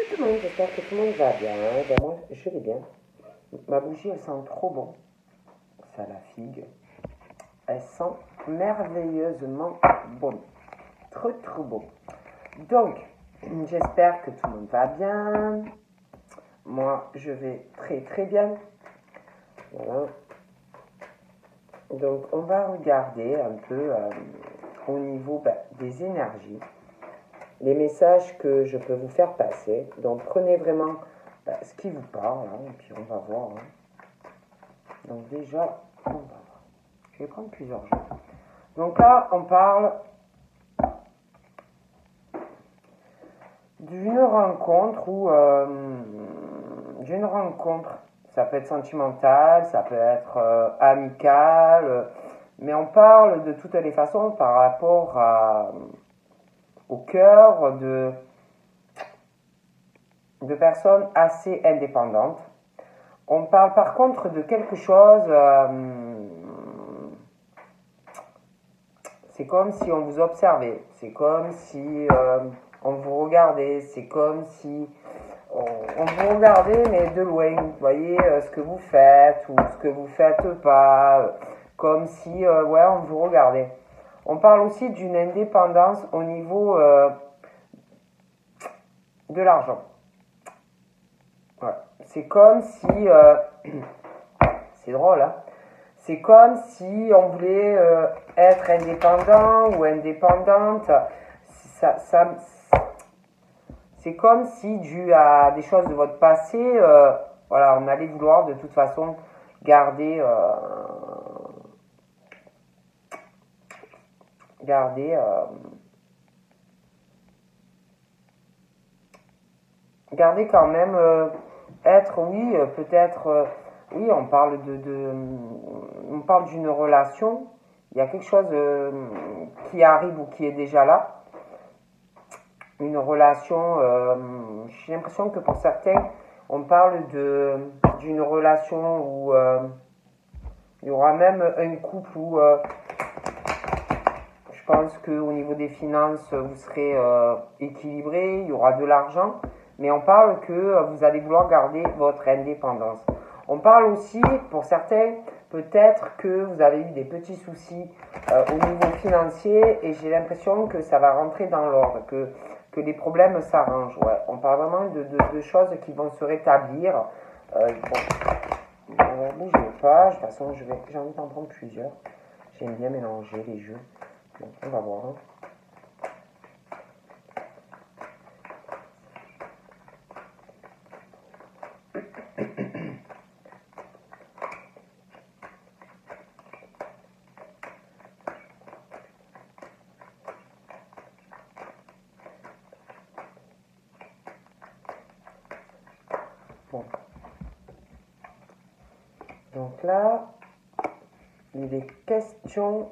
tout le monde, j'espère que tout le monde va bien. Ben moi, je vais bien. Ma bougie, elle sent trop bon. Ça, la figue. Elle sent merveilleusement bon. Trop, trop bon. Donc, j'espère que tout le monde va bien. Moi, je vais très, très bien. Voilà. Donc, on va regarder un peu au niveau des énergies, les messages que je peux vous faire passer. Donc, prenez vraiment ce qui vous parle, hein, et puis on va voir. Hein. Donc, déjà, on va voir. Je vais prendre plusieurs jeux. Donc là, on parle d'une rencontre ou d'une rencontre. Ça peut être sentimental, ça peut être amical, mais on parle de toutes les façons par rapport au cœur de personnes assez indépendantes. On parle par contre de quelque chose, c'est comme si on vous observait, c'est comme si on vous regardait, c'est comme si on vous regardait mais de loin, vous voyez ce que vous faites ou ce que vous faites pas, comme si ouais, on vous regardait. On parle aussi d'une indépendance au niveau de l'argent. Ouais. C'est comme si, c'est drôle, hein, c'est comme si on voulait être indépendant ou indépendante. C'est comme si, dû à des choses de votre passé, voilà, on allait vouloir de toute façon garder, garder quand même, être, oui, peut-être, oui, on parle on parle d'une relation. Il y a quelque chose qui arrive ou qui est déjà là. Une relation, j'ai l'impression que pour certains, on parle d'une relation où il y aura même un couple où je pense qu'au niveau des finances, vous serez équilibré, il y aura de l'argent, mais on parle que vous allez vouloir garder votre indépendance. On parle aussi, pour certains, peut-être que vous avez eu des petits soucis au niveau financier et j'ai l'impression que ça va rentrer dans l'ordre, que les problèmes s'arrangent. Ouais. On parle vraiment de choses qui vont se rétablir. Bon, bougez pas, de toute façon, j'ai envie d'en prendre plusieurs. J'aime bien mélanger les jeux. Donc, on va voir. Hein. Bon. Donc là, il est question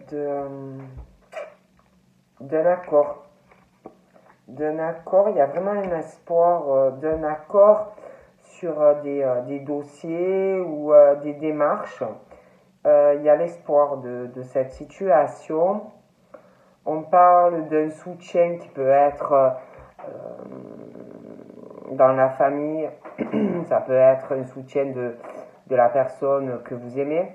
d'un accord. D'un accord, il y a vraiment un espoir d'un accord sur des dossiers ou des démarches. Il y a l'espoir de cette situation. On parle d'un soutien qui peut être dans la famille, ça peut être un soutien de la personne que vous aimez.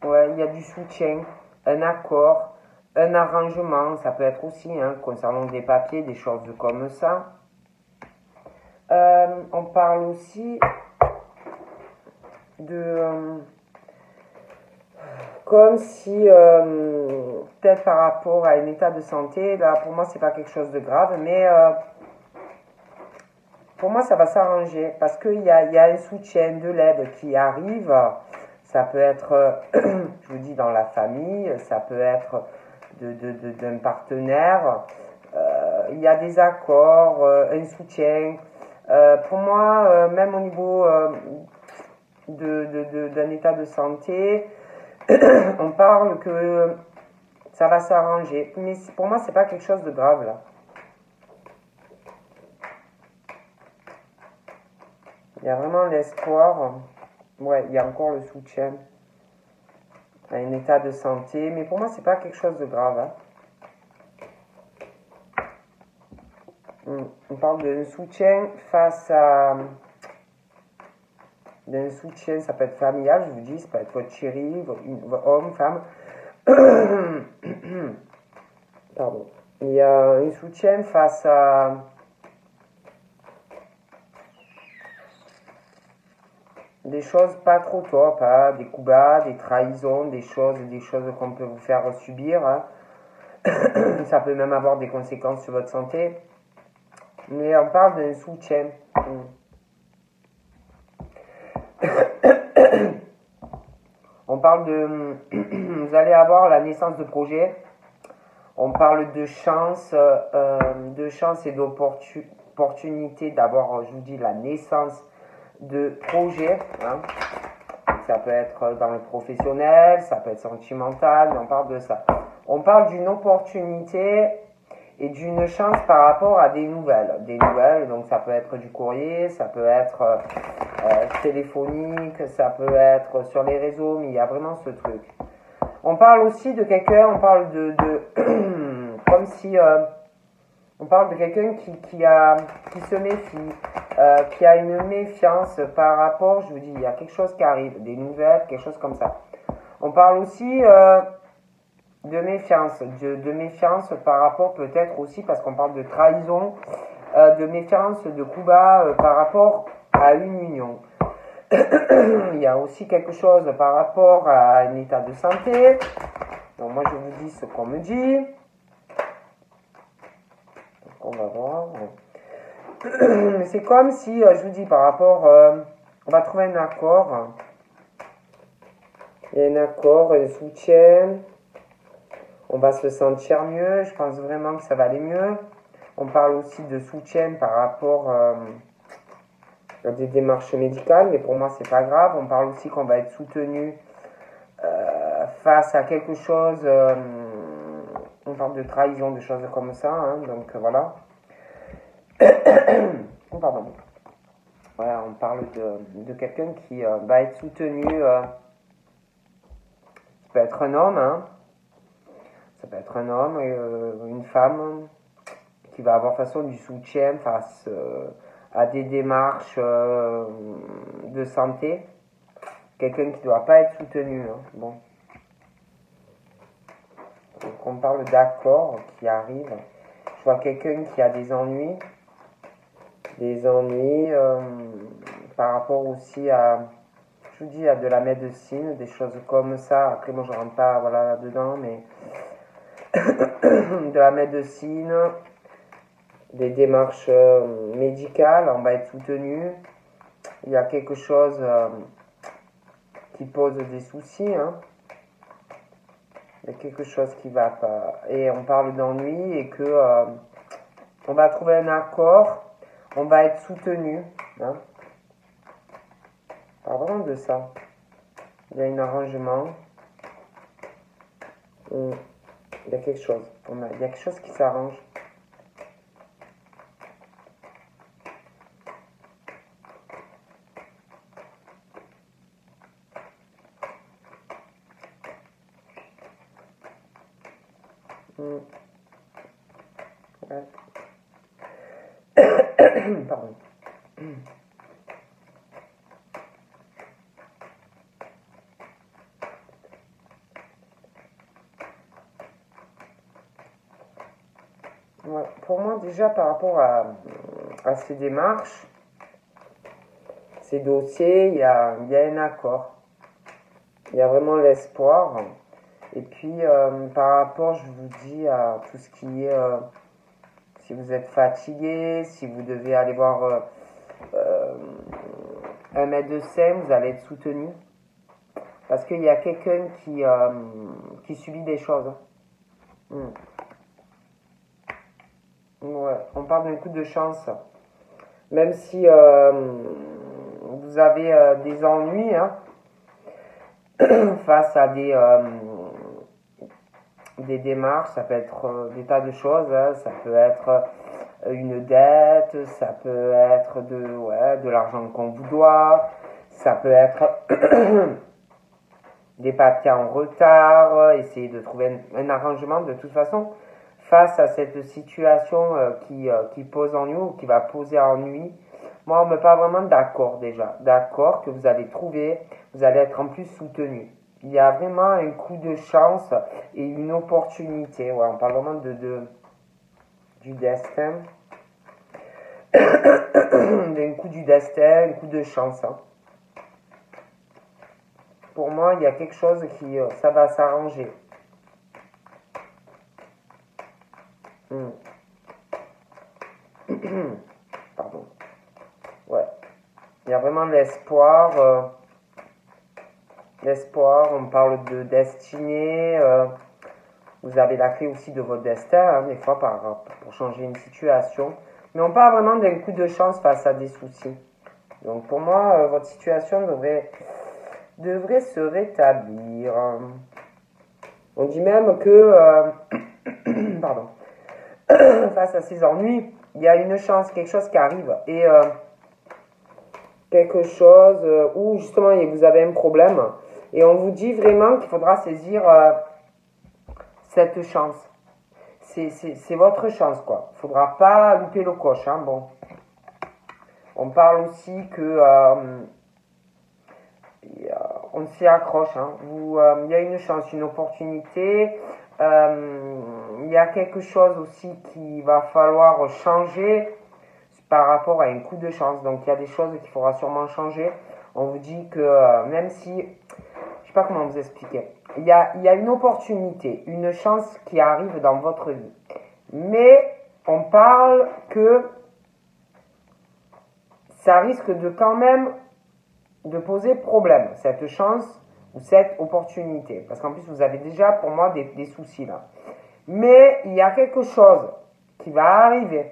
Ouais, il y a du soutien, un accord, un arrangement, ça peut être aussi concernant des papiers, des choses comme ça. On parle aussi de comme si peut-être par rapport à un état de santé, là pour moi c'est pas quelque chose de grave, mais pour moi ça va s'arranger parce qu'il y a un soutien, de l'aide qui arrive. Ça peut être, je vous dis, dans la famille, ça peut être d'un partenaire. Il y a des accords, un soutien. Pour moi, même au niveau d'un état de santé, on parle que ça va s'arranger. Mais pour moi, c'est pas quelque chose de grave là. Il y a vraiment l'espoir. Ouais, il y a encore le soutien. un état de santé, mais pour moi, c'est pas quelque chose de grave. Hein. On parle d'un soutien face à... D'un soutien, ça peut être familial, je vous dis, ça peut être votre chéri, votre homme, femme. Pardon. Il y a un soutien face à... des choses pas trop top, hein, des coups bas, des trahisons, des choses qu'on peut vous faire subir. Hein. Ça peut même avoir des conséquences sur votre santé. Mais on parle d'un soutien. On parle de... Vous allez avoir la naissance de projets. On parle de chance et d'opportunité d'avoir, je vous dis, la naissance de projets. Hein. Ça peut être dans le professionnel, ça peut être sentimental, mais on parle de ça. On parle d'une opportunité et d'une chance par rapport à des nouvelles. Des nouvelles, donc ça peut être du courrier, ça peut être téléphonique, ça peut être sur les réseaux, mais il y a vraiment ce truc. On parle aussi de quelqu'un, on parle de comme si on parle de quelqu'un qui se méfie, qui a une méfiance par rapport, je vous dis, il y a quelque chose qui arrive, des nouvelles, quelque chose comme ça. On parle aussi de méfiance, de méfiance par rapport peut-être aussi, parce qu'on parle de trahison, de méfiance, de coup bas par rapport à une union. Il y a aussi quelque chose par rapport à un état de santé. Donc moi je vous dis ce qu'on me dit. Donc on va voir. C'est comme si, je vous dis par rapport, on va trouver un accord. Il y a un accord, un soutien. On va se sentir mieux. Je pense vraiment que ça va aller mieux. On parle aussi de soutien par rapport à des démarches médicales, mais pour moi c'est pas grave. On parle aussi qu'on va être soutenu face à quelque chose. On parle de trahison, de choses comme ça. Hein, donc voilà. Pardon. Voilà, on parle de quelqu'un qui va être soutenu. Ça peut être un homme, hein. Ça peut être un homme, une femme qui va avoir façon du soutien face à des démarches de santé. Quelqu'un qui ne doit pas être soutenu. Hein. Bon. Donc on parle d'accords qui arrivent. Je vois quelqu'un qui a des ennuis. Des ennuis par rapport aussi à, je vous dis, à de la médecine, des choses comme ça. Après, moi, je ne rentre pas voilà, là-dedans, mais de la médecine, des démarches médicales, on va être soutenu. Il y a quelque chose qui pose des soucis. Hein. Il y a quelque chose qui ne va pas. Et on parle d'ennui et que on va trouver un accord. On va être soutenu. Hein. Parlons de ça. Il y a un arrangement. Il y a quelque chose. Il y a quelque chose qui s'arrange. Ouais. Pardon. Ouais. Pour moi, déjà, par rapport à ces démarches, ces dossiers, il y a un accord. Il y a vraiment l'espoir. Et puis, par rapport, je vous dis, à tout ce qui est... si vous êtes fatigué, si vous devez aller voir un médecin, vous allez être soutenu. Parce qu'il y a quelqu'un qui subit des choses. Ouais, on parle d'un coup de chance. Même si vous avez des ennuis hein, face à des démarches, ça peut être des tas de choses. Hein, ça peut être une dette, ça peut être de l'argent qu'on vous doit, ça peut être des papiers en retard, essayer de trouver un arrangement de toute façon face à cette situation qui pose ennui ou qui va poser ennui. Moi, on me parle vraiment d'accord déjà, d'accord que vous allez trouver, vous allez être en plus soutenu. Il y a vraiment un coup de chance et une opportunité. Ouais, on parle vraiment du destin. D'un coup du destin, un coup de chance. Hein. Pour moi, il y a quelque chose qui, ça va s'arranger. Pardon. Ouais. Il y a vraiment l'espoir. L'espoir, on parle de destinée. Vous avez la clé aussi de votre destin, hein, des fois, pour changer une situation. Mais on parle vraiment d'un coup de chance face à des soucis. Donc pour moi, votre situation devrait se rétablir. On dit même que, pardon, face à ces ennuis, il y a une chance, quelque chose qui arrive. Et quelque chose où justement vous avez un problème. Et on vous dit vraiment qu'il faudra saisir cette chance. C'est votre chance, quoi. Il ne faudra pas louper le coche. Hein, bon. On parle aussi que on s'y accroche. Hein. Il y a une chance, une opportunité. Il y a quelque chose aussi qu'il va falloir changer par rapport à un coup de chance. Donc il y a des choses qu'il faudra sûrement changer. On vous dit que même si, je ne sais pas comment vous expliquer, il y a une opportunité, une chance qui arrive dans votre vie. Mais on parle que ça risque de quand même de poser problème, cette chance ou cette opportunité. Parce qu'en plus, vous avez déjà, pour moi, des soucis là. Mais il y a quelque chose qui va arriver.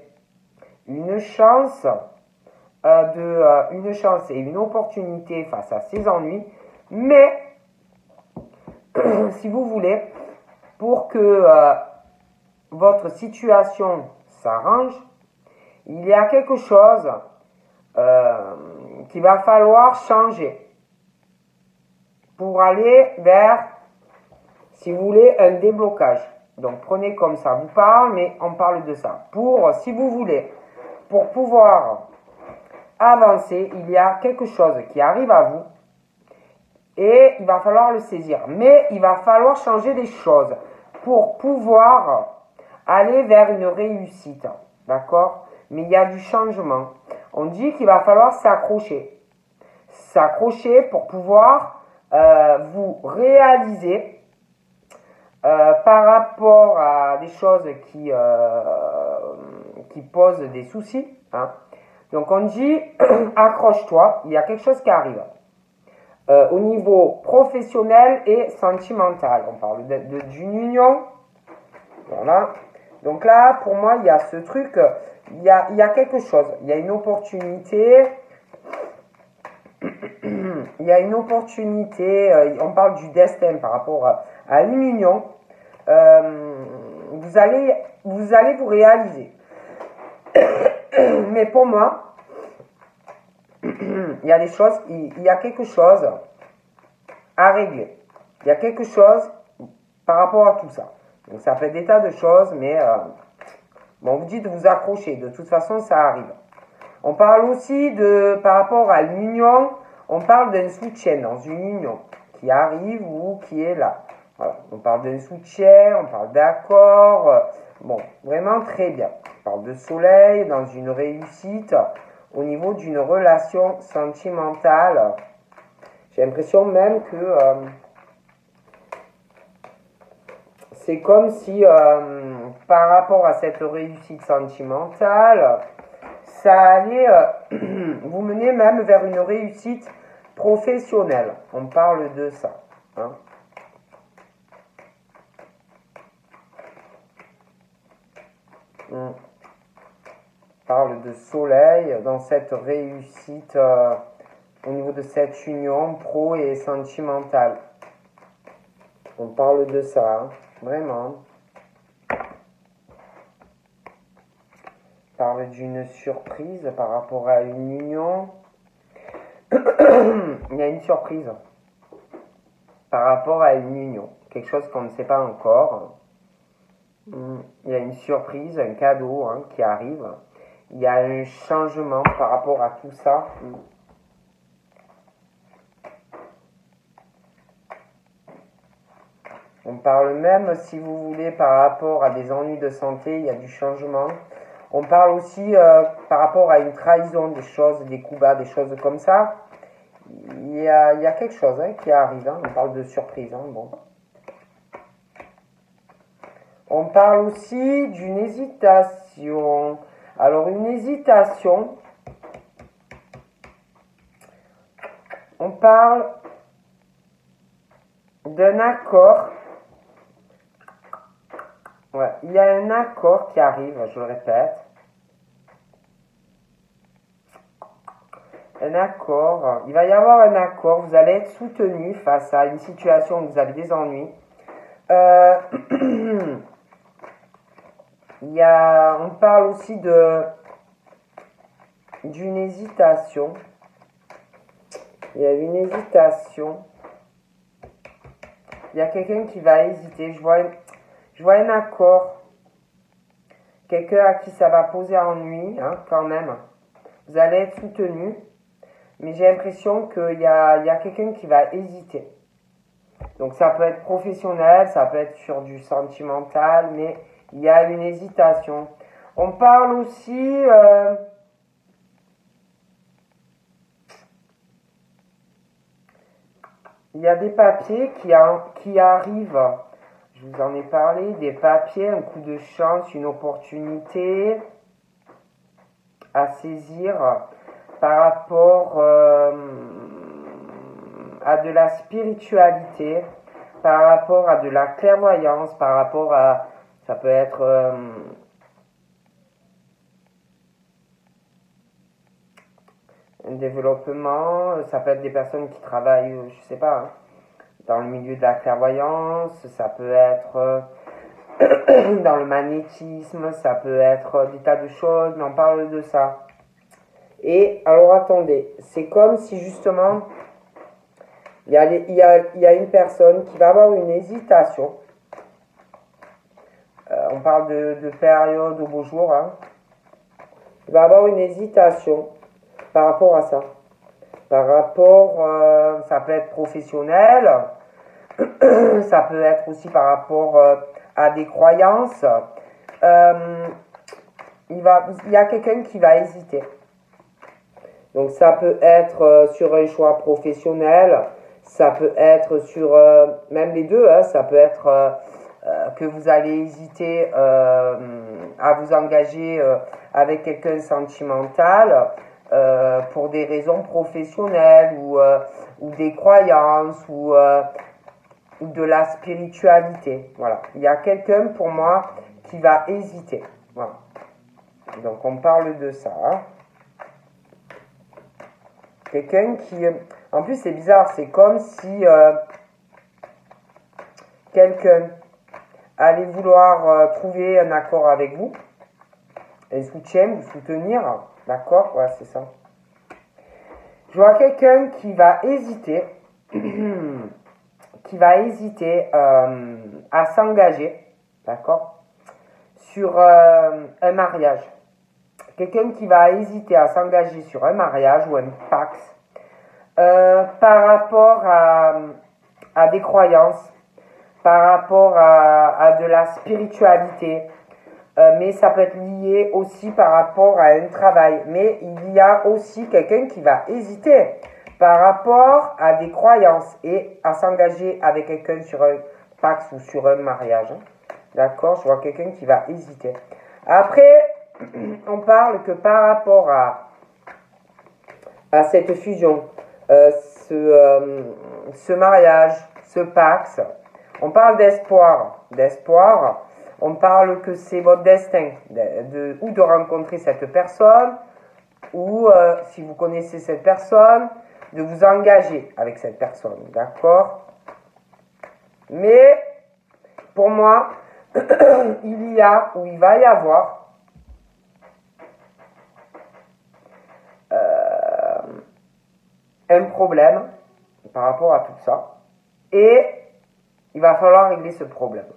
Une chance, une chance et une opportunité face à ces ennuis. Mais, si vous voulez, pour que votre situation s'arrange, il y a quelque chose qu'il va falloir changer pour aller vers, si vous voulez, un déblocage. Donc prenez comme ça, vous parle, mais on parle de ça. Si vous voulez, pour pouvoir avancer, il y a quelque chose qui arrive à vous et il va falloir le saisir. Mais il va falloir changer des choses pour pouvoir aller vers une réussite. D'accord? Mais il y a du changement. On dit qu'il va falloir s'accrocher. S'accrocher pour pouvoir vous réaliser par rapport à des choses qui posent des soucis. Hein. Donc on dit accroche-toi, il y a quelque chose qui arrive. Au niveau professionnel et sentimental. On parle d'une union. Voilà. Donc là, pour moi, il y a ce truc, il y a quelque chose. Il y a une opportunité. Il y a une opportunité. On parle du destin par rapport à une union. Vous allez vous réaliser. Mais pour moi, il y a des choses, il y a quelque chose à régler. Il y a quelque chose par rapport à tout ça. Donc ça fait des tas de choses, mais bon, on vous dit de vous accrocher. De toute façon, ça arrive. On parle aussi par rapport à l'union, on parle d'un soutien dans une union qui arrive ou qui est là. Voilà. On parle d'un soutien, on parle d'accord. Bon, vraiment très bien. On parle de soleil dans une réussite au niveau d'une relation sentimentale. J'ai l'impression même que c'est comme si par rapport à cette réussite sentimentale, ça allait vous mener même vers une réussite professionnelle. On parle de ça. Hein. On parle de soleil dans cette réussite au niveau de cette union pro et sentimentale. On parle de ça, hein, vraiment. On parle d'une surprise par rapport à une union. Il y a une surprise. par rapport à une union, quelque chose qu'on ne sait pas encore. Il y a une surprise, un cadeau hein, qui arrive. Il y a un changement par rapport à tout ça. On parle même, si vous voulez, par rapport à des ennuis de santé, il y a du changement. On parle aussi par rapport à une trahison, des choses, des coups bas, des choses comme ça. Il y a quelque chose hein, qui arrive. Hein. On parle de surprise. Hein, bon. On parle aussi d'une hésitation. Alors, une hésitation, on parle d'un accord. Ouais, il y a un accord qui arrive, je le répète. Un accord. Il va y avoir un accord. Vous allez être soutenu face à une situation où vous avez des ennuis. On parle aussi d'une hésitation. Il y a une hésitation. Il y a quelqu'un qui va hésiter. Je vois un accord. Quelqu'un à qui ça va poser ennui, hein, quand même. Vous allez être soutenu. Mais j'ai l'impression qu'il y a quelqu'un qui va hésiter. Donc ça peut être professionnel, ça peut être sur du sentimental, mais il y a une hésitation. On parle aussi... il y a des papiers qui arrivent. Je vous en ai parlé, des papiers, un coup de chance, une opportunité à saisir par rapport à de la spiritualité, par rapport à de la clairvoyance, par rapport à... Ça peut être... un développement, ça peut être des personnes qui travaillent, je sais pas, hein, dans le milieu de la clairvoyance, ça peut être dans le magnétisme, ça peut être des tas de choses, mais on parle de ça. Et alors attendez, c'est comme si justement il y a une personne qui va avoir une hésitation. On parle de période au beau jour. Hein. Il va avoir une hésitation par rapport à ça. Par rapport, ça peut être professionnel, ça peut être aussi par rapport à des croyances. Il y a quelqu'un qui va hésiter. Donc ça peut être sur un choix professionnel, ça peut être sur, même les deux, hein, ça peut être que vous allez hésiter à vous engager avec quelqu'un sentimental pour des raisons professionnelles ou des croyances ou de la spiritualité. Voilà. Il y a quelqu'un pour moi qui va hésiter. Voilà. Donc on parle de ça. Hein. Quelqu'un qui... En plus, c'est bizarre. C'est comme si quelqu'un allait vouloir trouver un accord avec vous. Un soutien, vous soutenir. D'accord? Ouais, c'est ça. Je vois quelqu'un qui va hésiter. Qui va hésiter à s'engager. D'accord? Sur un mariage. Quelqu'un qui va hésiter à s'engager sur un mariage ou un pax par rapport à des croyances, par rapport à de la spiritualité, mais ça peut être lié aussi par rapport à un travail. Mais il y a aussi quelqu'un qui va hésiter par rapport à des croyances et à s'engager avec quelqu'un sur un pax ou sur un mariage. Hein. D'accord? Je vois quelqu'un qui va hésiter. Après, on parle que par rapport à cette fusion, ce mariage, ce pax, on parle d'espoir. On parle que c'est votre destin ou de rencontrer cette personne, ou si vous connaissez cette personne, de vous engager avec cette personne. D'accord? Mais, pour moi, il va y avoir un problème par rapport à tout ça. Et il va falloir régler ce problème.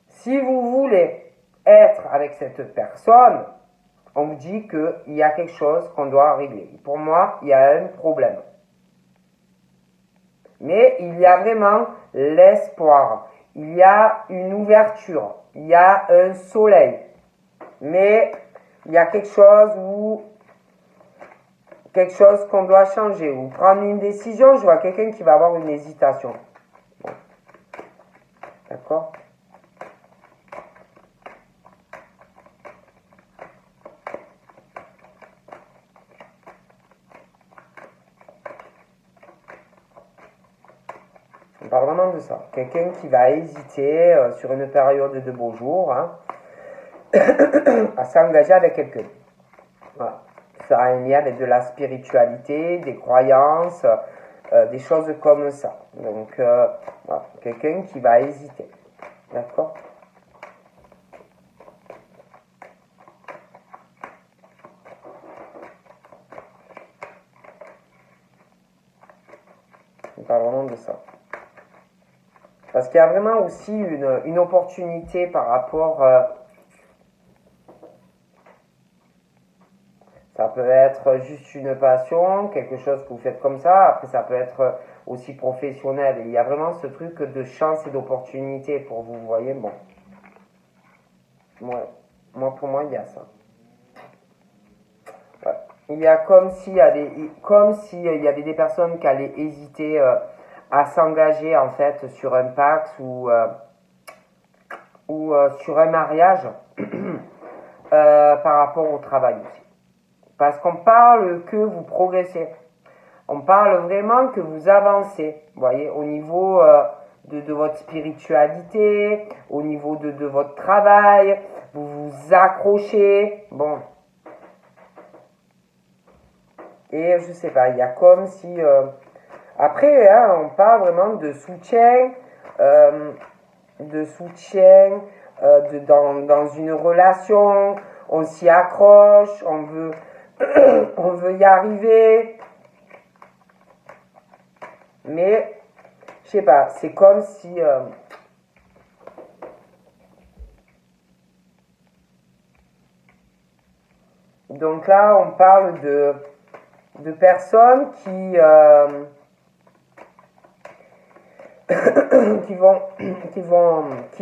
Si vous voulez être avec cette personne, on vous dit qu'il y a quelque chose qu'on doit régler. Pour moi, il y a un problème. Mais il y a vraiment l'espoir. Il y a une ouverture. Il y a un soleil. Mais il y a quelque chose qu'on doit changer ou prendre une décision. Je vois quelqu'un qui va avoir une hésitation. Bon. D'accord? On parle vraiment de ça. Quelqu'un qui va hésiter sur une période de beaux jours à s'engager avec quelqu'un. Voilà. Ça a un lien avec de la spiritualité, des croyances, des choses comme ça. Donc, voilà. Quelqu'un qui va hésiter. D'accord? On parle vraiment de ça. Parce qu'il y a vraiment aussi une opportunité par rapport... ça peut être juste une passion, quelque chose que vous faites comme ça. Après, ça peut être aussi professionnel. Et il y a vraiment ce truc de chance et d'opportunité pour vous, vous voyez. Bon. Ouais. Pour moi, il y a ça. Ouais. Il y a comme s'il y avait des personnes qui allaient hésiter à s'engager en fait sur un pacte ou sur un mariage par rapport au travail aussi. Parce qu'on parle que vous progressez. On parle vraiment que vous avancez. Vous voyez, au niveau de votre spiritualité, au niveau de votre travail, vous vous accrochez. Bon. Et je sais pas, il y a comme si... Après, hein, on parle vraiment de soutien, dans une relation, on s'y accroche, on veut y arriver. Mais, je sais pas, c'est comme si... donc là, on parle de personnes qui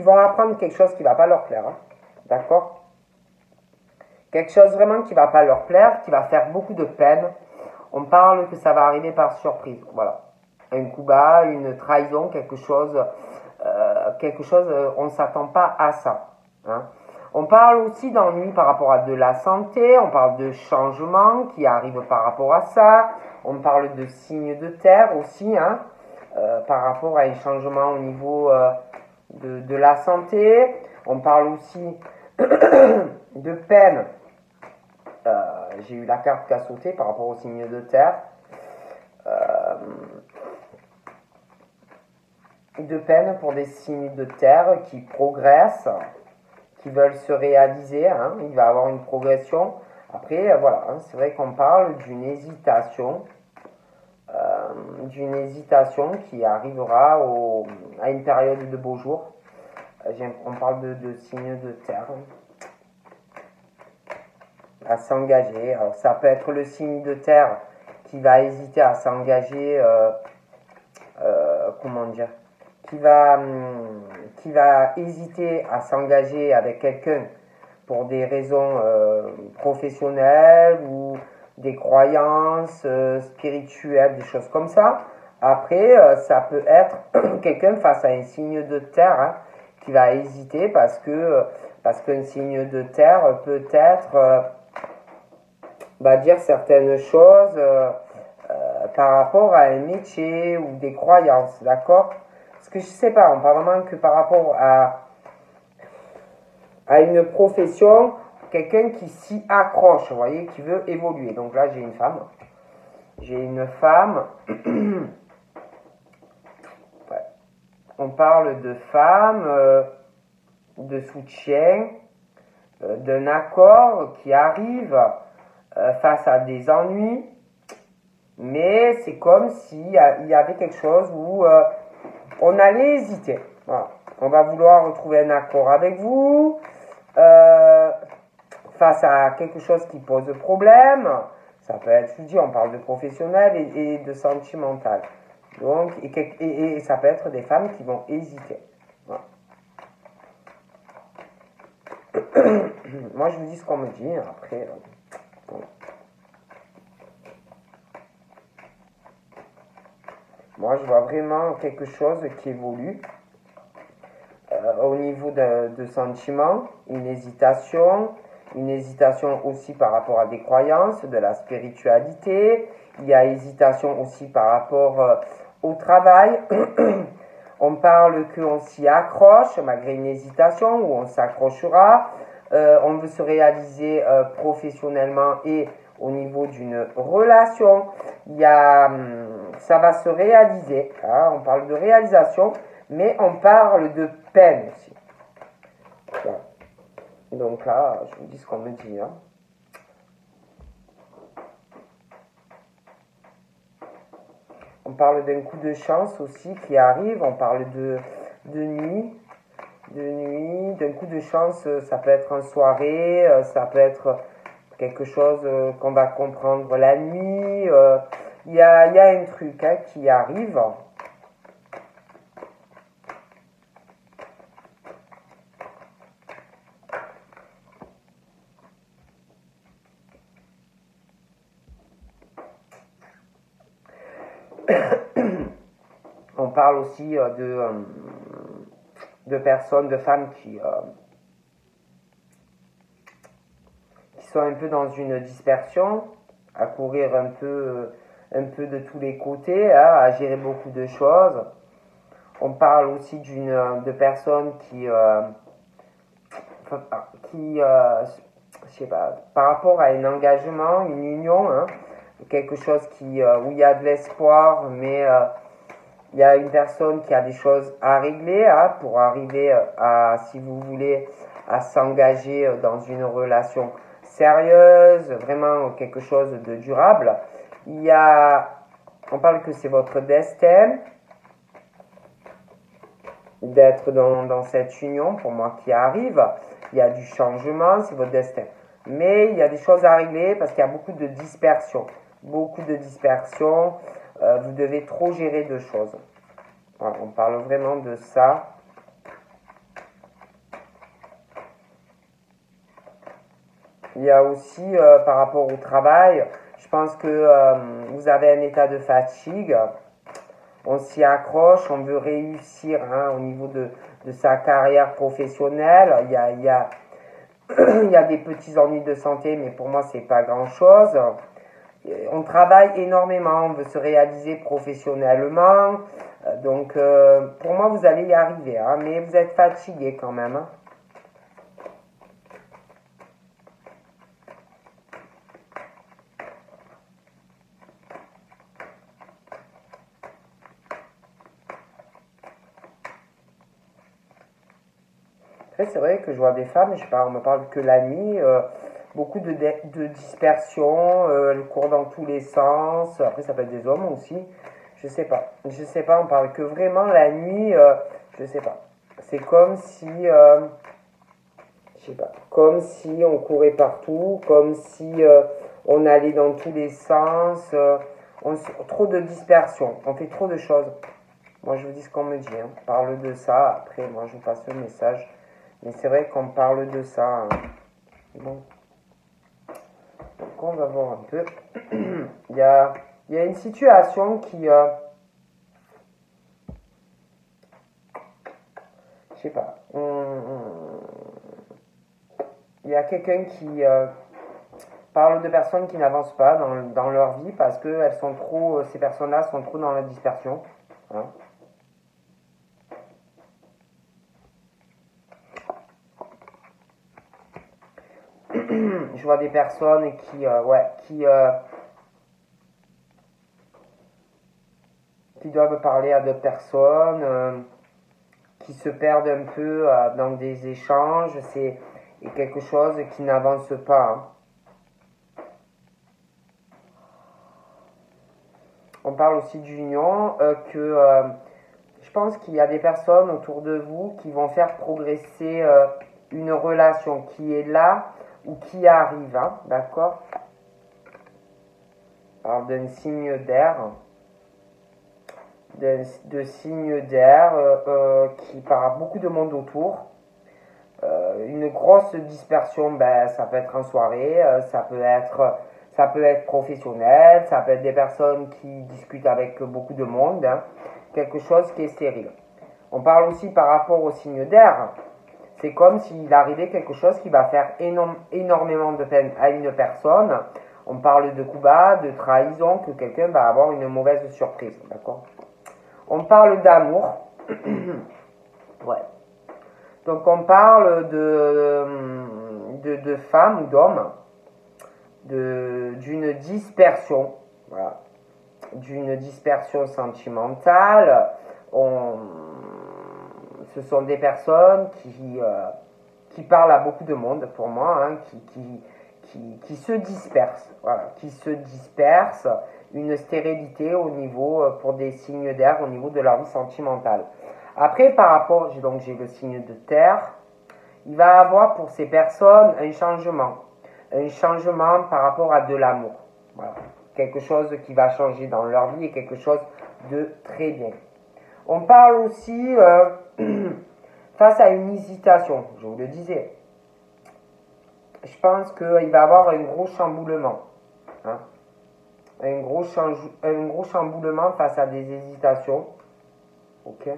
vont apprendre quelque chose qui va pas leur plaire. Hein. D'accord? Quelque chose vraiment qui va pas leur plaire, qui va faire beaucoup de peine. On parle que ça va arriver par surprise. Voilà. Un coup bas, une trahison, quelque chose, on ne s'attend pas à ça. Hein. On parle aussi d'ennui par rapport à de la santé, on parle de changements qui arrivent par rapport à ça, on parle de signes de terre aussi, hein, par rapport à un changement au niveau de la santé. On parle aussi de peine. J'ai eu la carte qui a sauté par rapport aux signes de terre. De peine pour des signes de terre qui progressent, qui veulent se réaliser. Hein. Il va y avoir une progression. Après, voilà, hein, c'est vrai qu'on parle d'une hésitation qui arrivera à une période de beaux jours. On parle de signes de terre. À s'engager. Alors ça peut être le signe de terre qui va hésiter à s'engager, comment dire, qui va hésiter à s'engager avec quelqu'un pour des raisons professionnelles ou des croyances spirituelles, des choses comme ça. Après, ça peut être quelqu'un face à un signe de terre hein, qui va hésiter parce qu'un signe de terre peut être dire certaines choses par rapport à un métier ou des croyances, d'accord? Parce que je sais pas, on parle vraiment que par rapport à une profession, quelqu'un qui s'y accroche, vous voyez, qui veut évoluer. Donc là, j'ai une femme. Ouais. On parle de femme, de soutien, d'un accord qui arrive face à des ennuis. Mais c'est comme s'il y avait quelque chose où on allait hésiter. Voilà. On va vouloir retrouver un accord avec vous face à quelque chose qui pose problème. Ça peut être, je vous dis, on parle de professionnel et de sentimental. Donc, et ça peut être des femmes qui vont hésiter. Voilà. Moi, je vous dis ce qu'on me dit. Après, voilà. Moi, je vois vraiment quelque chose qui évolue au niveau de sentiments, une hésitation aussi par rapport à des croyances, de la spiritualité. Il y a hésitation aussi par rapport au travail. On parle qu'on s'y accroche malgré une hésitation ou on s'accrochera. On veut se réaliser professionnellement et au niveau d'une relation. Ça va se réaliser. Hein, on parle de réalisation, mais on parle de peine aussi. Voilà. Donc là, je vous dis ce qu'on me dit. Hein. On parle d'un coup de chance aussi qui arrive. On parle de nuit. D'un coup de chance, ça peut être en soirée, ça peut être quelque chose qu'on va comprendre la nuit. Il y a un truc qui arrive. On parle aussi de personnes, de femmes qui sont un peu dans une dispersion, à courir un peu de tous les côtés, hein, à gérer beaucoup de choses. On parle aussi de personnes qui je sais pas, par rapport à un engagement, une union, hein, quelque chose où il y a de l'espoir, mais il y a une personne qui a des choses à régler pour arriver à, si vous voulez, à s'engager dans une relation sérieuse, vraiment quelque chose de durable. On parle que c'est votre destin d'être dans cette union, pour moi, qui arrive. Il y a du changement, c'est votre destin. Mais il y a des choses à régler parce qu'il y a beaucoup de dispersion. Beaucoup de dispersion. Vous devez trop gérer de choses. Voilà, on parle vraiment de ça. Il y a aussi, par rapport au travail, je pense que vous avez un état de fatigue. On s'y accroche, on veut réussir au niveau de sa carrière professionnelle. Il y a des petits ennuis de santé, mais pour moi, c'est pas grand-chose. On travaille énormément, on veut se réaliser professionnellement. Donc, pour moi, vous allez y arriver, mais vous êtes fatigué quand même. Après, c'est vrai que je vois des femmes, je sais pas, on me parle que la nuit, beaucoup de dispersion, elles courent dans tous les sens. Après, ça peut être des hommes aussi. Je sais pas, on parle que vraiment la nuit, je sais pas. C'est comme si, je sais pas, comme si on courait partout, comme si on allait dans tous les sens, trop de dispersion, on fait trop de choses. Moi, je vous dis ce qu'on me dit, on parle de ça, après, moi, je vous passe le message. Mais c'est vrai qu'on parle de ça. Bon. Donc, on va voir un peu. il y a une situation qui... je sais pas. Il y a quelqu'un qui parle de personnes qui n'avancent pas dans leur vie parce que ces personnes-là sont trop dans la dispersion. Hein. Je vois des personnes qui doivent parler à d'autres personnes, qui se perdent un peu dans des échanges. C'est quelque chose qui n'avance pas. Hein. On parle aussi d'union, je pense qu'il y a des personnes autour de vous qui vont faire progresser une relation qui est là ou qui arrive, hein, d'accord? On parle d'un signe d'air, de signes d'air qui par beaucoup de monde autour. Une grosse dispersion, ben, ça peut être en soirée, ça peut être professionnel, ça peut être des personnes qui discutent avec beaucoup de monde, hein, quelque chose qui est stérile. On parle aussi par rapport au signe d'air, c'est comme s'il arrivait quelque chose qui va faire énormément de peine à une personne. On parle de coup bas, de trahison, que quelqu'un va avoir une mauvaise surprise, d'accord? On parle d'amour, ouais. Donc on parle de femmes ou d'hommes, d'une dispersion, voilà, d'une dispersion sentimentale. Ce sont des personnes qui parlent à beaucoup de monde pour moi, hein, qui se dispersent, voilà, qui se dispersent, une stérilité au niveau, pour des signes d'air au niveau de leur vie sentimentale. Après, par rapport, donc j'ai le signe de terre, il va avoir pour ces personnes un changement par rapport à de l'amour. Voilà. Quelque chose qui va changer dans leur vie et quelque chose de très bien. On parle aussi face à une hésitation, je vous le disais. Je pense qu'il va y avoir un gros chamboulement. Hein. Un gros chamboulement face à des hésitations. Ok.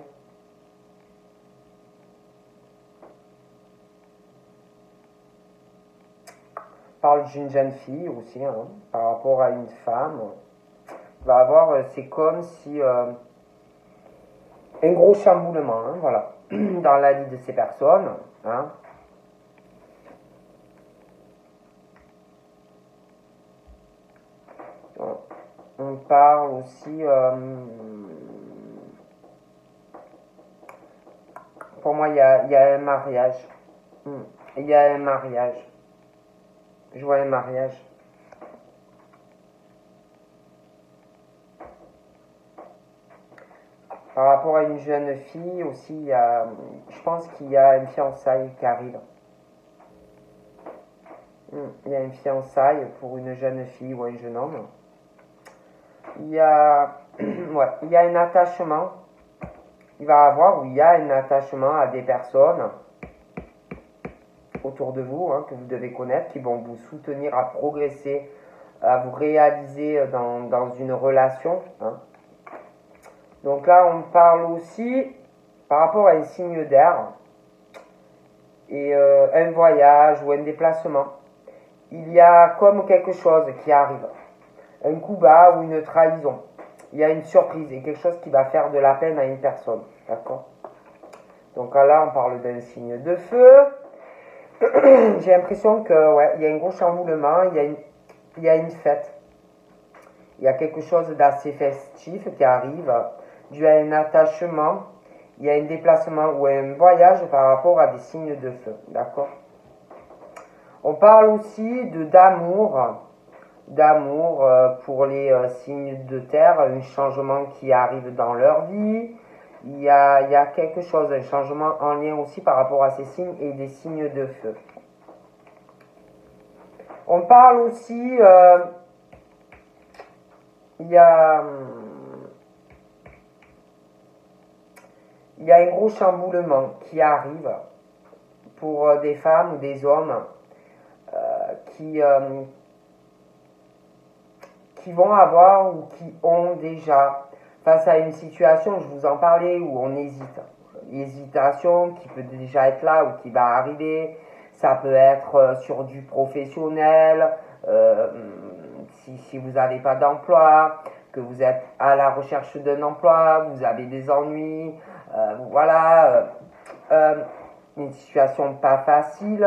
On parle d'une jeune fille aussi, hein, par rapport à une femme. Il va y avoir, c'est comme si un gros chamboulement, hein, voilà, dans la vie de ces personnes. Hein. On parle aussi, pour moi, il y a un mariage. Il y a un mariage. Je vois un mariage. Par rapport à une jeune fille aussi, je pense qu'il y a une fiançailles qui arrive. Il y a une fiançaille pour une jeune fille ou un jeune homme. Il y a, ouais, il y a un attachement. Il va avoir, ou il y a un attachement à des personnes autour de vous, hein, que vous devez connaître, qui vont vous soutenir à progresser, à vous réaliser dans une relation. Hein. Donc là, on parle aussi par rapport à un signe d'air et un voyage ou un déplacement. Il y a comme quelque chose qui arrive, un coup bas ou une trahison. Il y a une surprise et quelque chose qui va faire de la peine à une personne. D'accord? Donc là, on parle d'un signe de feu. J'ai l'impression que, ouais, il y a un gros chamboulement, il y a une fête. Il y a quelque chose d'assez festif qui arrive, dû à un attachement, il y a un déplacement ou un voyage par rapport à des signes de feu. D'accord? On parle aussi d'amour pour les signes de terre, un changement qui arrive dans leur vie. Il y a quelque chose, un changement en lien aussi par rapport à ces signes et des signes de feu. On parle aussi, il y a un gros chamboulement qui arrive pour des femmes ou des hommes qui vont avoir ou qui ont déjà, face à une situation, je vous en parlais, où on hésite. L'hésitation qui peut déjà être là ou qui va arriver, ça peut être sur du professionnel, si vous n'avez pas d'emploi, que vous êtes à la recherche d'un emploi, vous avez des ennuis, voilà, une situation pas facile.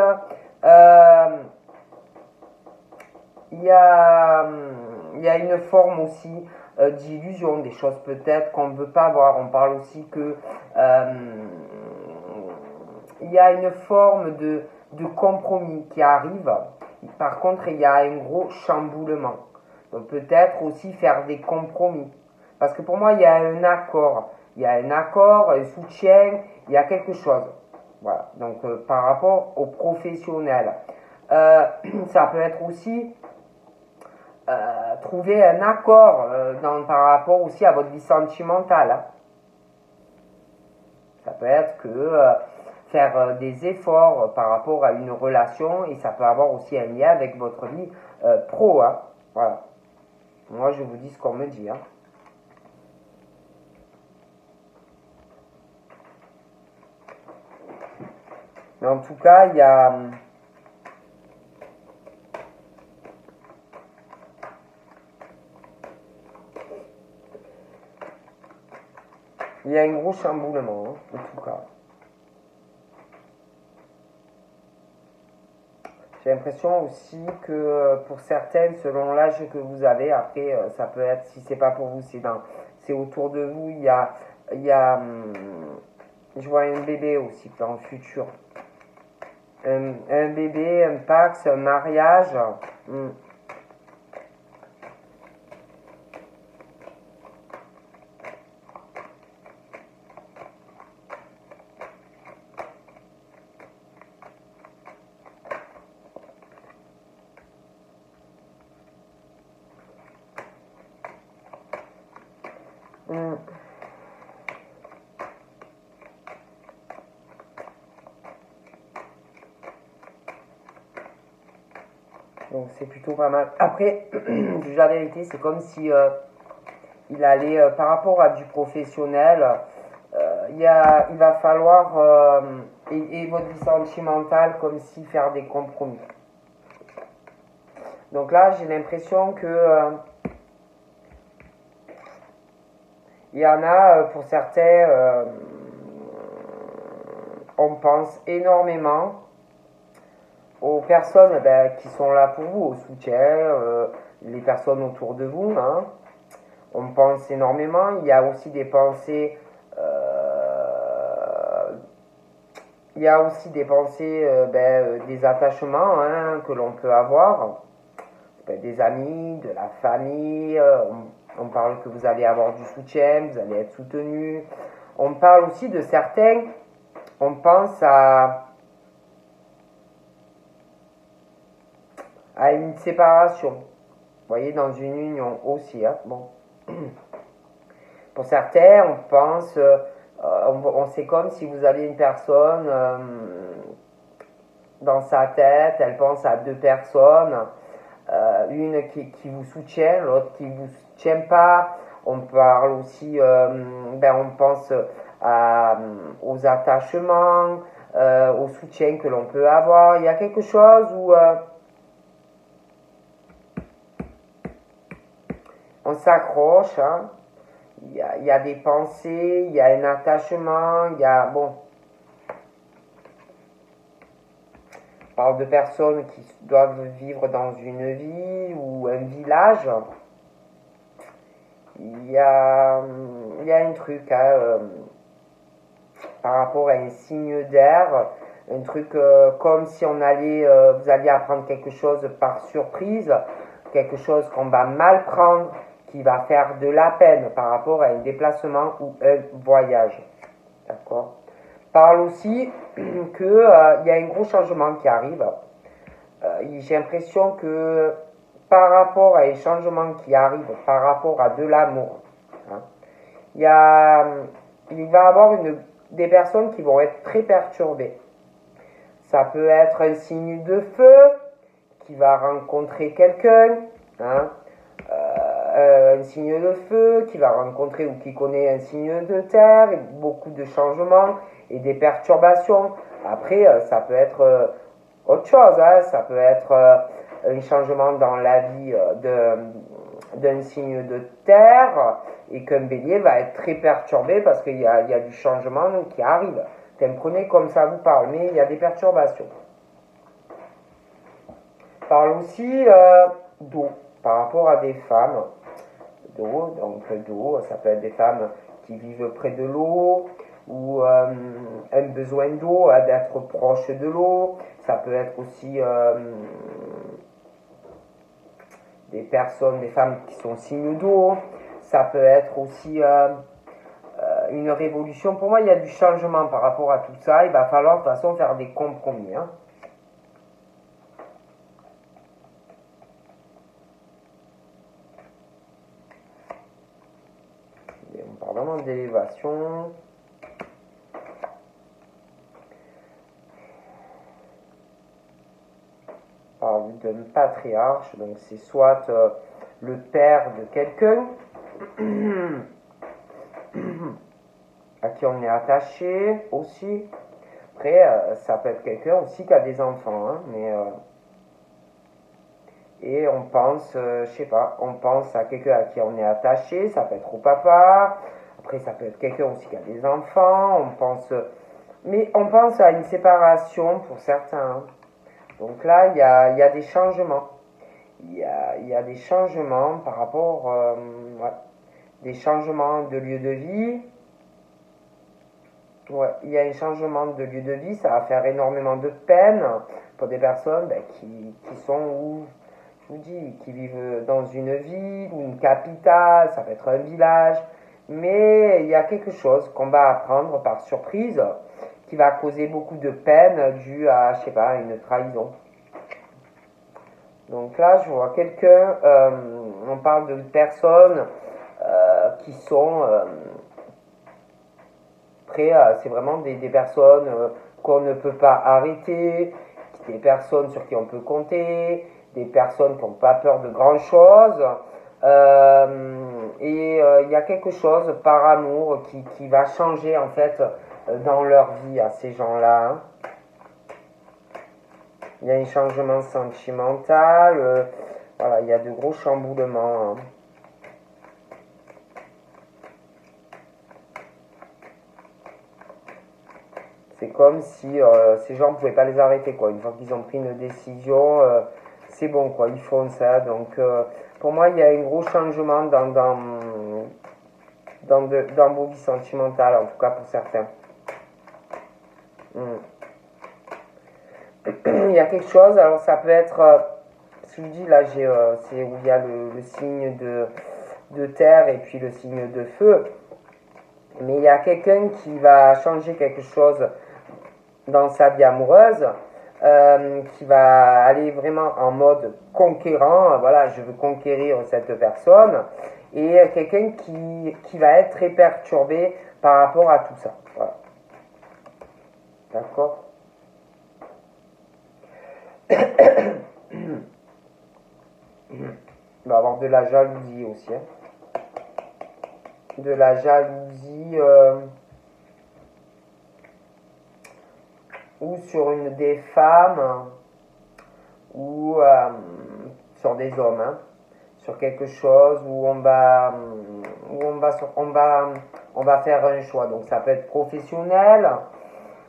Il y a une forme aussi d'illusion, des choses peut-être qu'on ne veut pas voir. On parle aussi que il y a une forme de compromis qui arrive. Par contre, il y a un gros chamboulement. Donc peut-être aussi faire des compromis. Parce que pour moi, il y a un accord. Il y a un accord, un soutien, il y a quelque chose. Voilà. Donc, par rapport aux professionnels. Ça peut être aussi trouver un accord par rapport aussi à votre vie sentimentale. Hein. Ça peut être que faire des efforts par rapport à une relation et ça peut avoir aussi un lien avec votre vie pro. Hein. Voilà. Moi, je vous dis ce qu'on me dit. Hein. Mais en tout cas, il y a un gros chamboulement, hein, en tout cas. J'ai l'impression aussi que pour certaines, selon l'âge que vous avez, après, ça peut être, si c'est pas pour vous, c'est autour de vous, je vois un bébé aussi dans le futur. Un bébé, un pax, un mariage. Donc c'est plutôt pas mal. Après, la vérité, c'est comme si il allait, par rapport à du professionnel, il va falloir, et votre vie sentimentale, comme si faire des compromis. Donc là, j'ai l'impression que il y en a, pour certains, on pense énormément aux personnes qui sont là pour vous, au soutien, les personnes autour de vous. Hein. On pense énormément. Il y a aussi des pensées, des attachements hein, que l'on peut avoir, des amis, de la famille. On parle que vous allez avoir du soutien, vous allez être soutenu. On parle aussi de certains, on pense à une séparation. Vous voyez, dans une union aussi. Hein, bon. Pour certains, on pense, c'est comme si vous aviez une personne dans sa tête, elle pense à deux personnes, une qui vous soutient, l'autre qui ne vous soutient pas. On parle aussi, on pense aux attachements, au soutien que l'on peut avoir. Il y a quelque chose où on s'accroche, hein. Il y a des pensées, il y a un attachement, il y a, bon, on parle de personnes qui doivent vivre dans une ville ou un village. Il y a un truc, hein, par rapport à un signe d'air, un truc comme si vous alliez apprendre quelque chose par surprise, quelque chose qu'on va mal prendre, qui va faire de la peine par rapport à un déplacement ou un voyage. D'accord ? Parle aussi qu'il y a un gros changement qui arrive. J'ai l'impression que par rapport à un changement qui arrive, par rapport à de l'amour, hein, il va y avoir des personnes qui vont être très perturbées. Ça peut être un signe de feu qui va rencontrer quelqu'un, hein, un signe de feu qui va rencontrer ou qui connaît un signe de terre, et beaucoup de changements et des perturbations. Après, ça peut être autre chose, hein, ça peut être un changement dans la vie d'un signe de terre et qu'un bélier va être très perturbé parce qu'il y a du changement qui arrive. Prenez comme ça vous parle, mais il y a des perturbations. Parle aussi d'eau par rapport à des femmes. D'eau, ça peut être des femmes qui vivent près de l'eau ou un besoin d'eau, d'être proche de l'eau. Ça peut être aussi des femmes qui sont signes d'eau. ça peut être aussi une révolution. Pour moi, il y a du changement par rapport à tout ça. Il va falloir de toute façon faire des compromis. Hein. Et on parle vraiment d'élévation. On parle d'un patriarche, donc c'est soit le père de quelqu'un à qui on est attaché aussi. Après, ça peut être quelqu'un aussi qui a des enfants, hein, mais et on pense, je sais pas, on pense à quelqu'un à qui on est attaché, ça peut être au papa. Après, ça peut être quelqu'un aussi qui a des enfants. Mais on pense à une séparation pour certains. Hein. Donc là, il y a des changements. Il y a des changements par rapport, ouais, des changements de lieu de vie. Ouais, il y a un changement de lieu de vie, ça va faire énormément de peine pour des personnes qui sont où, je vous dis, qui vivent dans une ville ou une capitale, ça peut être un village, mais il y a quelque chose qu'on va apprendre par surprise qui va causer beaucoup de peine due à, je sais pas, une trahison. Donc là, je vois quelqu'un, on parle de personnes qui sont prêts, c'est vraiment des personnes qu'on ne peut pas arrêter, des personnes sur qui on peut compter, des personnes qui n'ont pas peur de grand chose. Il y a quelque chose par amour qui va changer en fait dans leur vie à ces gens-là. Hein. Il y a un changement sentimental, voilà, il y a de gros chamboulements. Hein. C'est comme si ces gens ne pouvaient pas les arrêter, quoi. Une fois qu'ils ont pris une décision, c'est bon, quoi. Ils font ça. Donc, pour moi, il y a un gros changement dans vos vies sentimentales, en tout cas pour certains. Il y a quelque chose, alors ça peut être, ce que je dis là, c'est où il y a le signe de terre et puis le signe de feu. Mais il y a quelqu'un qui va changer quelque chose dans sa vie amoureuse, qui va aller vraiment en mode conquérant, voilà, je veux conquérir cette personne, et quelqu'un qui va être très perturbé par rapport à tout ça. Voilà. D'accord. Il va avoir de la jalousie aussi. Hein. De la jalousie ou sur une des femmes ou sur des hommes. Hein. Sur quelque chose où on va faire un choix. Donc ça peut être professionnel,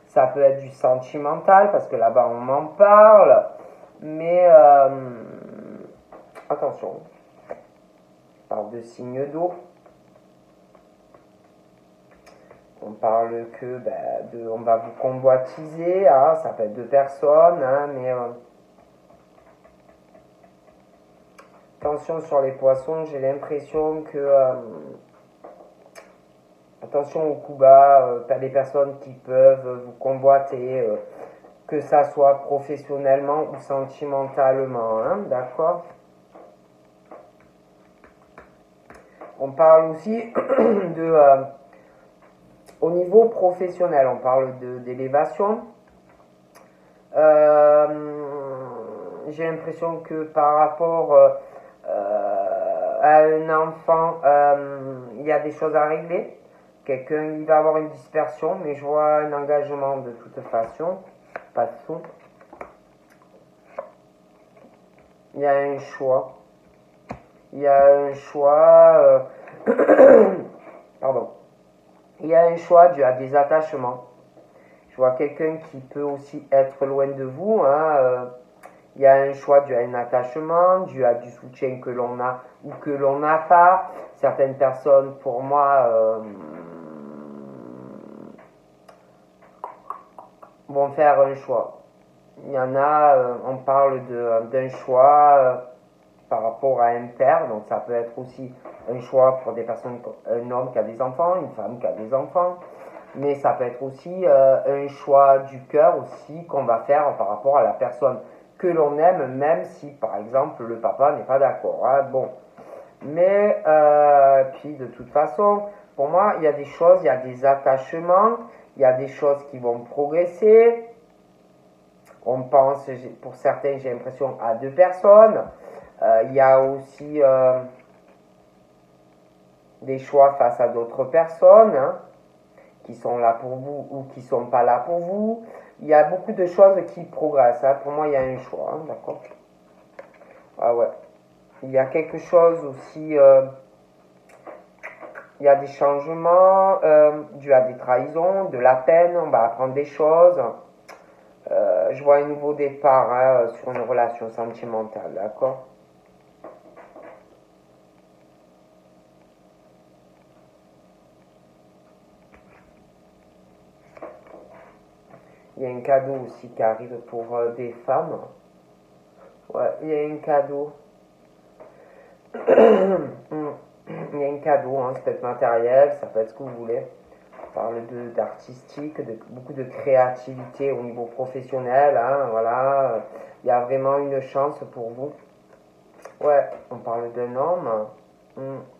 ça peut être du sentimental parce que là-bas on m'en parle, mais attention, on parle de signes d'eau. On parle que on va vous convoitiser, hein, ça peut être deux personnes, hein, mais attention sur les poissons, j'ai l'impression que attention au coup bas, les personnes qui peuvent vous convoiter, que ça soit professionnellement ou sentimentalement, hein, d'accord? On parle aussi de au niveau professionnel, on parle d'élévation. J'ai l'impression que par rapport à un enfant, il y a des choses à régler. Quelqu'un, il va avoir une dispersion, mais je vois un engagement de toute façon. Il y a un choix. Il y a un choix. Pardon. Il y a un choix dû à des attachements. Je vois quelqu'un qui peut aussi être loin de vous. Hein, il y a un choix dû à un attachement, dû à du soutien que l'on a ou que l'on n'a pas. Certaines personnes, pour moi, vont faire un choix. Il y en a, on parle d'un choix par rapport à un père. Donc ça peut être aussi un choix pour des personnes, un homme qui a des enfants, une femme qui a des enfants. Mais ça peut être aussi un choix du cœur aussi qu'on va faire par rapport à la personne que l'on aime, même si par exemple le papa n'est pas d'accord. Hein. Bon, mais puis de toute façon, pour moi, il y a des choses, il y a des attachements, il y a des choses qui vont progresser. On pense, pour certains, j'ai l'impression, à deux personnes. Il y a aussi des choix face à d'autres personnes, hein, qui sont là pour vous ou qui ne sont pas là pour vous. Il y a beaucoup de choses qui progressent. Hein. Pour moi, il y a un choix, hein, d'accord? Ah ouais. Il y a quelque chose aussi, il y a des changements dus à des trahisons, de la peine, on va apprendre des choses. Je vois un nouveau départ hein, sur une relation sentimentale, d'accord? Il y a un cadeau aussi qui arrive pour des femmes. Ouais, il y a un cadeau. Il y a un cadeau, hein, ça peut être matériel, ça peut être ce que vous voulez. On parle d'artistique, de beaucoup de créativité au niveau professionnel, hein, voilà. Il y a vraiment une chance pour vous. Ouais, on parle d'un homme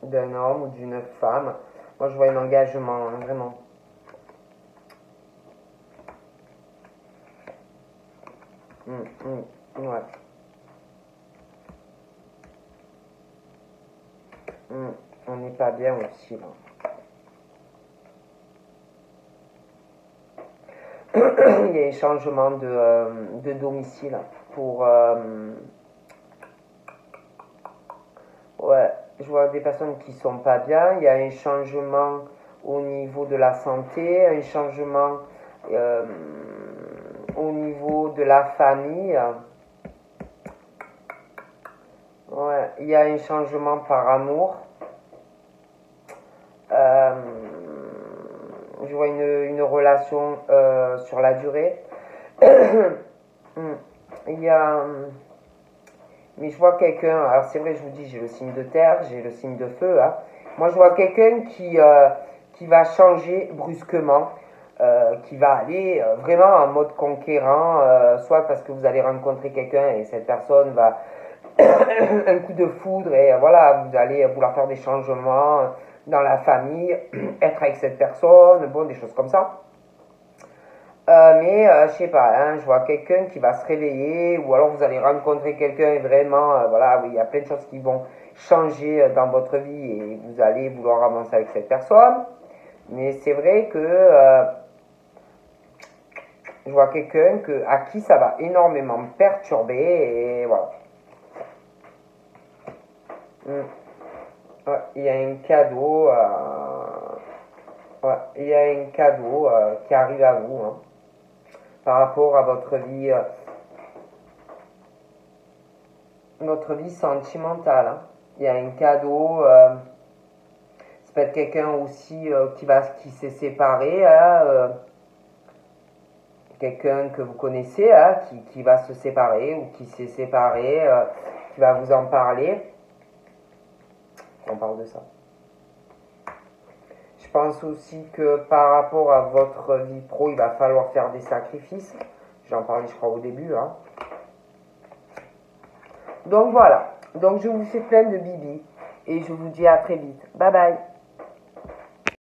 ou d'une femme. Moi, je vois un engagement, hein, vraiment. Ouais. On n'est pas bien aussi, là. Il y a un changement de domicile pour... ouais, je vois des personnes qui sont pas bien. Il y a un changement au niveau de la santé, un changement au niveau de la famille. Ouais, il y a un changement par amour. Je vois une relation sur la durée. Il y a... Mais je vois quelqu'un, alors c'est vrai, je vous dis, j'ai le signe de terre, j'ai le signe de feu. Hein. Moi, je vois quelqu'un qui va changer brusquement, qui va aller vraiment en mode conquérant, soit parce que vous allez rencontrer quelqu'un et cette personne va un coup de foudre et voilà, vous allez vouloir faire des changements dans la famille, être avec cette personne, bon, des choses comme ça. Mais je sais pas, hein, je vois quelqu'un qui va se réveiller ou alors vous allez rencontrer quelqu'un et vraiment, voilà, oui, il y a plein de choses qui vont changer dans votre vie et vous allez vouloir avancer avec cette personne. Mais c'est vrai que je vois quelqu'un à qui ça va énormément perturber et voilà. Ouais, il y a un cadeau, ouais, il y a un cadeau qui arrive à vous hein, par rapport à votre vie sentimentale. Hein. Il y a un cadeau, ça peut être quelqu'un aussi qui s'est séparé, hein, quelqu'un que vous connaissez hein, qui va se séparer ou qui s'est séparé, qui va vous en parler. On parle de ça. Je pense aussi que par rapport à votre vie pro, il va falloir faire des sacrifices. J'en parlais, je crois, au début. Hein. Donc voilà. Donc je vous fais plein de bibi. Et je vous dis à très vite. Bye bye.